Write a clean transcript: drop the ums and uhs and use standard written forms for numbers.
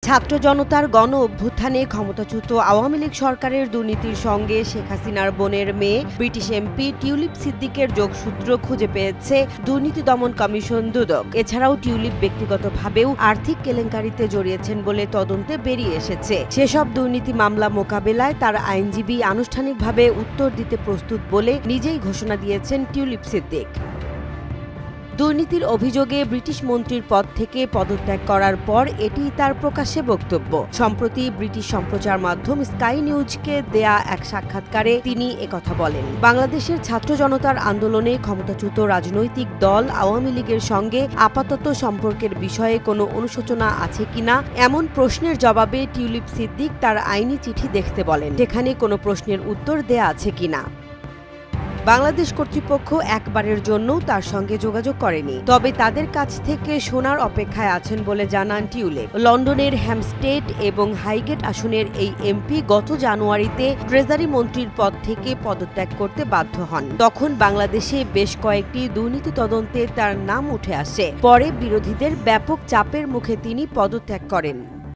ছাত্র জনতার গণ অভ্যুত্থানে ক্ষমতাচ্যুত আওয়ামী লীগ সরকারের দুর্নীতির সঙ্গে শেখ হাসিনার বোনের মেয়ে ব্রিটিশ এমপি টিউলিপ সিদ্দিকের যোগসূত্র খুঁজে পেয়েছে দুর্নীতি দমন কমিশন দুদক। এছাড়াও টিউলিপ ব্যক্তিগতভাবেও আর্থিক কেলেঙ্কারিতে জড়িয়েছেন বলে তদন্তে বেরিয়ে এসেছে। সেসব দুর্নীতি মামলা মোকাবেলায় তার আইনজীবী আনুষ্ঠানিকভাবে উত্তর দিতে প্রস্তুত বলে নিজেই ঘোষণা দিয়েছেন টিউলিপ সিদ্দিক। দুর্নীতির অভিযোগে ব্রিটিশ মন্ত্রীর পদ থেকে পদত্যাগ করার পর এটি তার প্রকাশ্যে বক্তব্য। সম্প্রতি ব্রিটিশ সম্প্রচার মাধ্যম স্কাই নিউজকে দেয়া এক সাক্ষাৎকারে তিনি একথা বলেন। বাংলাদেশের ছাত্র জনতার আন্দোলনে ক্ষমতাচ্যুত রাজনৈতিক দল আওয়ামী লীগের সঙ্গে আপাতত সম্পর্কের বিষয়ে কোনো অনুশোচনা আছে কিনা এমন প্রশ্নের জবাবে টিউলিপ সিদ্দিক তার আইনি চিঠি দেখতে বলেন, যেখানে কোনো প্রশ্নের উত্তর দেয়া আছে কিনা। বাংলাদেশ কর্তৃপক্ষ একবারের জন্যও তার সঙ্গে যোগাযোগ করেনি, তবে তাদের কাছ থেকে শোনার অপেক্ষায় আছেন বলে জানান টিউলিপ। লন্ডনের হ্যামস্টেড এবং হাইগেট আসনের এই এমপি গত জানুয়ারিতে ট্রেজারি মন্ত্রীর পদ থেকে পদত্যাগ করতে বাধ্য হন। তখন বাংলাদেশে বেশ কয়েকটি দুর্নীতি তদন্তে তার নাম উঠে আসে। পরে বিরোধীদের ব্যাপক চাপের মুখে তিনি পদত্যাগ করেন।